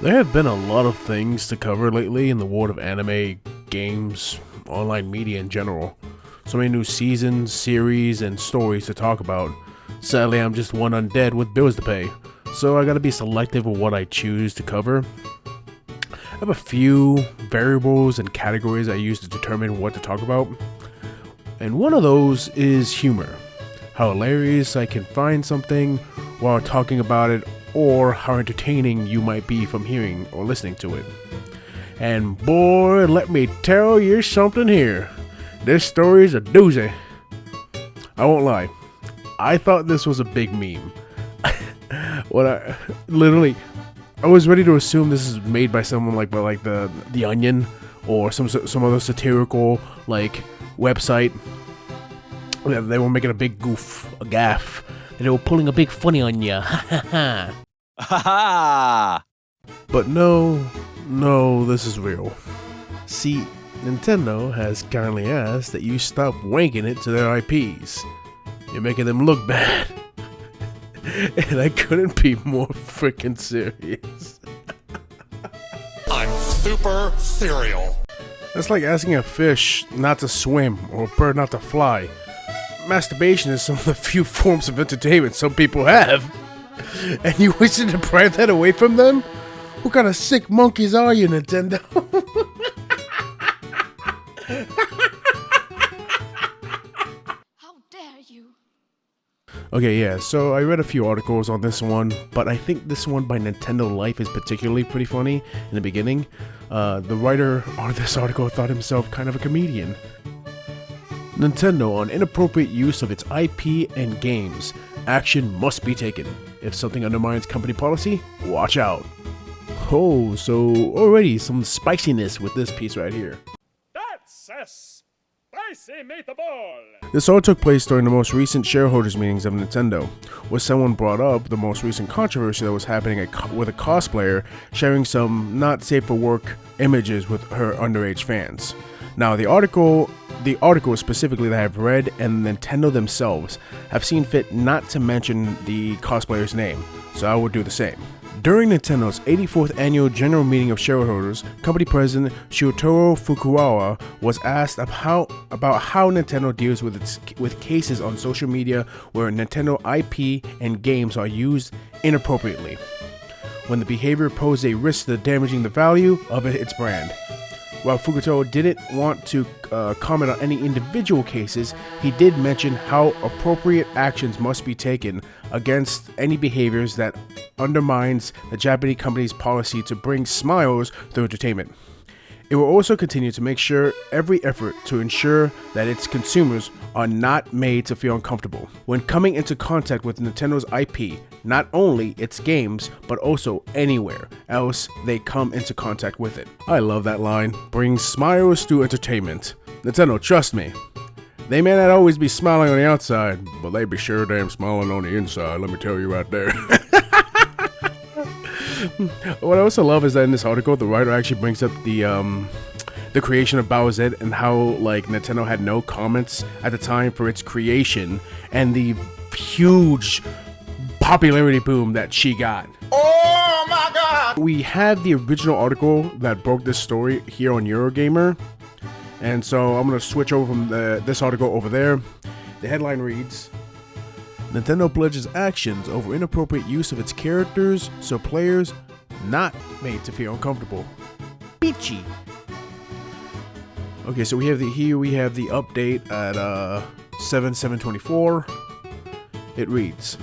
There have been a lot of things to cover lately in the world of anime, games, online media in general. So many new seasons, series, and stories to talk about. Sadly, I'm just one undead with bills to pay, so I gotta be selective with what I choose to cover. I have a few variables and categories I use to determine what to talk about, and one of those is humor. How hilarious I can find something while talking about it, or how entertaining you might be from hearing or listening to it. And boy, let me tell you something here. This story is a doozy. I won't lie, I thought this was a big meme. I was ready to assume this is made by someone like the Onion or some other satirical website. They were making a big goof, a gaffe. They were pulling a big funny on ya. Ha ha. But no, this is real. See, Nintendo has kindly asked that you stop wanking it to their IPs. You're making them look bad. And I couldn't be more freaking serious. I'm super cereal. That's like asking a fish not to swim or a bird not to fly. Masturbation is some of the few forms of entertainment some people have. And you wish to deprive that away from them? What kind of sick monkeys are you, Nintendo? How dare you? Okay, yeah, so I read a few articles on this one, but I think this one by Nintendo Life is particularly pretty funny in the beginning. The writer on this article thought himself kind of a comedian. Nintendo on inappropriate use of its IP and games. Action must be taken. If something undermines company policy, watch out. Oh, so already some spiciness with this piece right here. That's a spicy meatball! This all took place during the most recent shareholders meetings of Nintendo, where someone brought up the most recent controversy that was happening with a cosplayer sharing some not safe for work images with her underage fans. Now, the article specifically that I've read and Nintendo themselves have seen fit not to mention the cosplayer's name, so I would do the same. During Nintendo's 84th annual general meeting of shareholders, company president Shotaro Fukuoka was asked about how Nintendo deals with cases on social media where Nintendo IP and games are used inappropriately, when the behavior poses a risk to damaging the value of its brand. While Fukuoka didn't want to comment on any individual cases, he did mention how appropriate actions must be taken against any behaviors that undermines the Japanese company's policy to bring smiles through entertainment. It will also continue to make sure every effort to ensure that its consumers are not made to feel uncomfortable when coming into contact with Nintendo's IP, not only its games, but also anywhere else they come into contact with it. I love that line. Bring smiles through entertainment. Nintendo, trust me. They may not always be smiling on the outside, but they be sure damn smiling on the inside, let me tell you right there. What I also love is that in this article, the writer actually brings up the creation of Bowser and how Nintendo had no comments at the time for its creation and the huge popularity boom that she got. Oh my god! We have the original article that broke this story here on Eurogamer, and so I'm gonna switch over from this article over there. The headline reads: Nintendo pledges actions over inappropriate use of its characters so players not made to feel uncomfortable. Peachy. Okay, so we have the update at 7/7/24. It reads: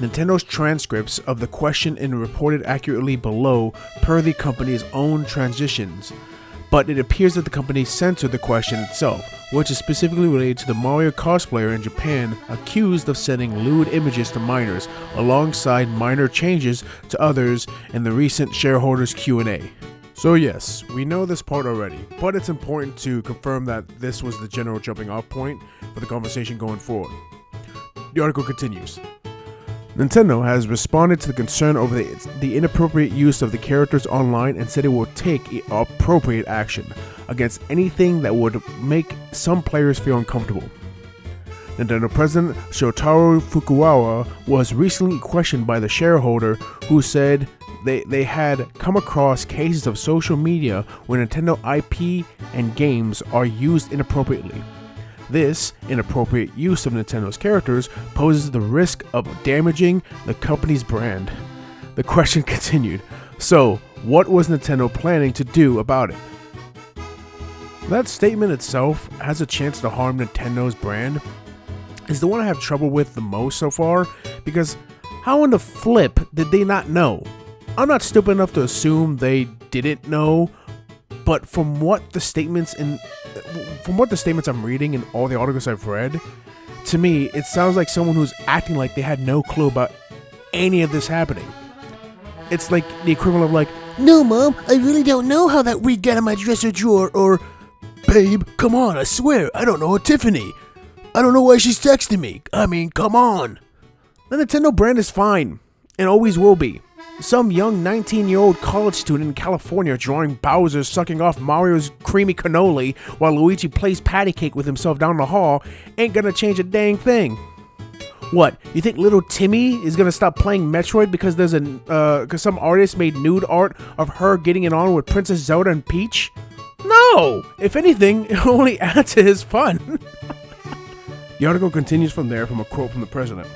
Nintendo's transcripts of the question and reported accurately below per the company's own transitions, but it appears that the company censored the question itself, which is specifically related to the Mario cosplayer in Japan accused of sending lewd images to minors, alongside minor changes to others in the recent shareholders Q&A. So yes, we know this part already, but it's important to confirm that this was the general jumping off point for the conversation going forward. The article continues. Nintendo has responded to the concern over the inappropriate use of the characters online and said it will take appropriate action against anything that would make some players feel uncomfortable. Nintendo President Shotaro Fukuoka was recently questioned by the shareholder who said they had come across cases of social media where Nintendo IP and games are used inappropriately. This inappropriate use of Nintendo's characters poses the risk of damaging the company's brand. The question continued. So, what was Nintendo planning to do about it? That statement itself has a chance to harm Nintendo's brand is the one I have trouble with the most so far, because how in the flip did they not know? I'm not stupid enough to assume they didn't know, but from what the statements I'm reading and all the articles I've read, to me, it sounds like someone who's acting like they had no clue about any of this happening. It's like the equivalent of like, "No, Mom, I really don't know how that wig got in my dresser drawer," or, "Babe, come on, I swear, I don't know a Tiffany. I don't know why she's texting me. I mean, come on." The Nintendo brand is fine, and always will be. Some young 19-year-old college student in California drawing Bowser sucking off Mario's creamy cannoli while Luigi plays patty cake with himself down the hall ain't gonna change a dang thing. What, you think little Timmy is gonna stop playing Metroid because because some artist made nude art of her getting it on with Princess Zelda and Peach? No! If anything, it only adds to his fun. The article continues from there from a quote from the president.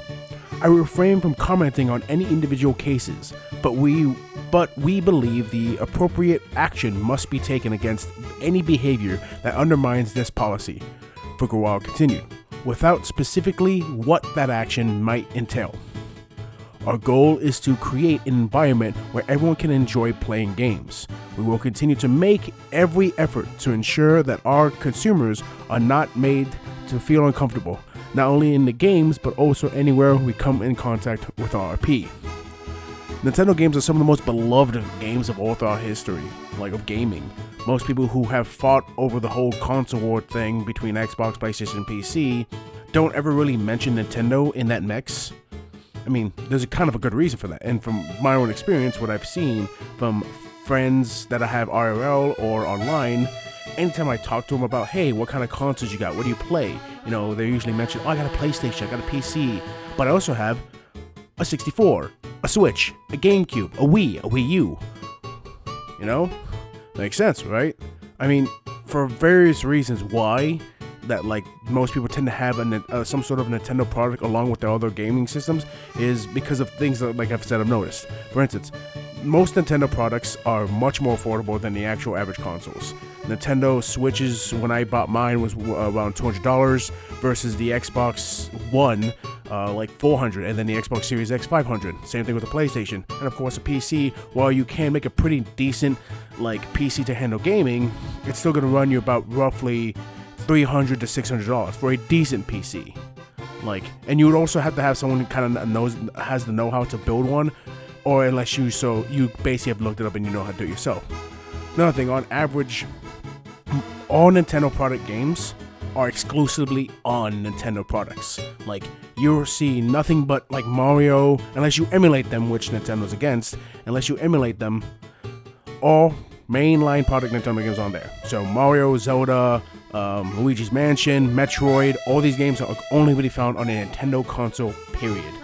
"I refrain from commenting on any individual cases, but we believe the appropriate action must be taken against any behavior that undermines this policy," Fukuawa continued, without specifically what that action might entail. "Our goal is to create an environment where everyone can enjoy playing games. We will continue to make every effort to ensure that our consumers are not made to feel uncomfortable, not only in the games, but also anywhere we come in contact with our IP." Nintendo games are some of the most beloved games of all throughout history, like of gaming. Most people who have fought over the whole console war thing between Xbox, PlayStation, and PC don't ever really mention Nintendo in that mix. I mean, there's a kind of a good reason for that, and from my own experience, what I've seen from friends that I have IRL or online, anytime I talk to them about, "Hey, what kind of consoles you got? What do you play?" You know, they usually mention, "Oh, I got a PlayStation, I got a PC, but I also have a 64, a Switch, a GameCube, a Wii U." You know? Makes sense, right? I mean, for various reasons why that like most people tend to have some sort of Nintendo product along with their other gaming systems is because of things that, like I've said, I've noticed. For instance, most Nintendo products are much more affordable than the actual average consoles. Nintendo Switches, when I bought mine, was around $200 versus the Xbox One, like $400, and then the Xbox Series X $500. Same thing with the PlayStation, and of course a PC. While you can make a pretty decent like PC to handle gaming, it's still gonna run you about roughly $300 to $600 for a decent PC. Like, and you would also have to have someone who kind of has the know-how to build one, or unless you basically have looked it up and you know how to do it yourself. Another thing, on average, all Nintendo product games are exclusively on Nintendo products. Like, you'll see nothing but like Mario, unless you emulate them, which Nintendo's against. Unless you emulate them, all mainline product Nintendo games on there. So Mario, Zelda, Luigi's Mansion, Metroid, all these games are only really found on a Nintendo console, period.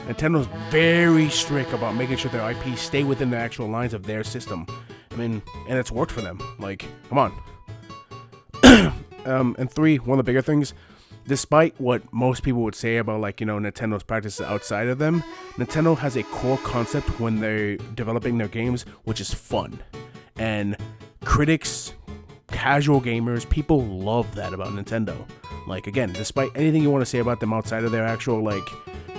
Nintendo's very strict about making sure their IP stay within the actual lines of their system. I mean, and it's worked for them. Like, come on. And three, one of the bigger things, despite what most people would say about, like, you know, Nintendo's practices outside of them, Nintendo has a core concept when they're developing their games, which is fun. And critics, casual gamers, people love that about Nintendo. Like, again, despite anything you want to say about them outside of their actual, like,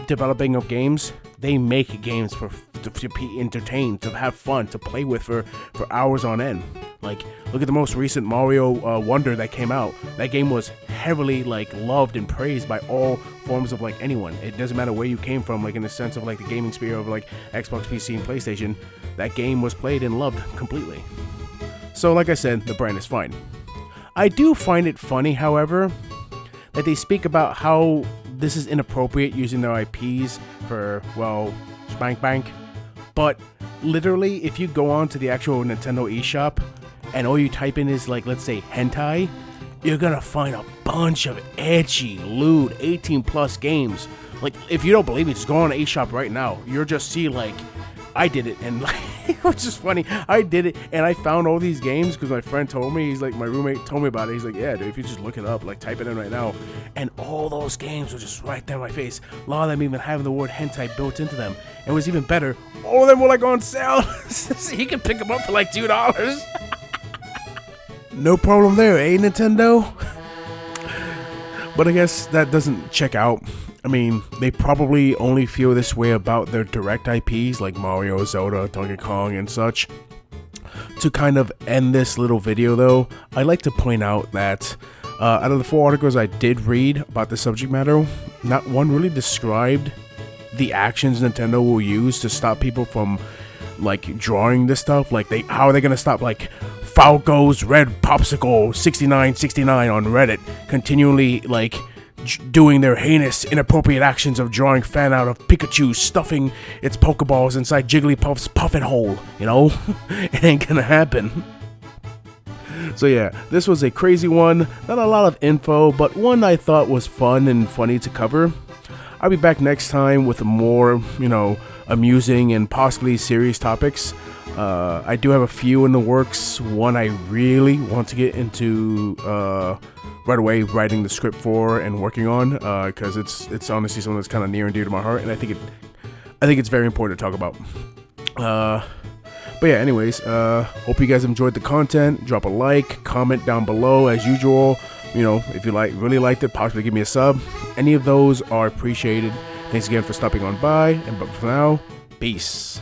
developing of games, they make games to be entertained, to have fun, to play with for hours on end. Like, look at the most recent Mario Wonder that came out. That game was heavily, like, loved and praised by all forms of, like, anyone. It doesn't matter where you came from, like, in the sense of, like, the gaming sphere of, like, Xbox, PC, and PlayStation. That game was played and loved completely. So, like I said, the brand is fine. I do find it funny, however, that they speak about how this is inappropriate using their IPs for, well, spank bank. But literally, if you go on to the actual Nintendo eShop and all you type in is, like, let's say hentai, you're gonna find a bunch of edgy, lewd, 18 plus games. Like, if you don't believe me, just go on the eShop right now. You'll just see, like, I did it, and like, which is funny. I did it, and I found all these games because my friend told me. He's like, my roommate told me about it. He's like, yeah, dude, if you just look it up, like type it in right now, and all those games were just right there in my face. A lot of them even having the word hentai built into them. And what's even better, all of them were like on sale, so you can pick them up for like $2. No problem there, eh, Nintendo? But I guess that doesn't check out. I mean, they probably only feel this way about their direct IPs like Mario, Zelda, Donkey Kong, and such. To kind of end this little video though, I'd like to point out that out of the 4 articles I did read about the subject matter, not one really described the actions Nintendo will use to stop people from like drawing this stuff. Like how are they gonna stop like Falco's Red Popsicle 6969 on Reddit continually like doing their heinous, inappropriate actions of drawing fan out of Pikachu stuffing its Pokeballs inside Jigglypuff's puffin hole, you know? It ain't gonna happen. So yeah, this was a crazy one, not a lot of info, but one I thought was fun and funny to cover. I'll be back next time with more, amusing and possibly serious topics. I do have a few in the works. One I really want to get into right away, writing the script for and working on, because it's honestly something that's kind of near and dear to my heart, and I think it's very important to talk about. But yeah, anyways, hope you guys enjoyed the content. Drop a like, comment down below as usual. If you really liked it, possibly give me a sub. Any of those are appreciated. Thanks again for stopping on by, but for now, peace.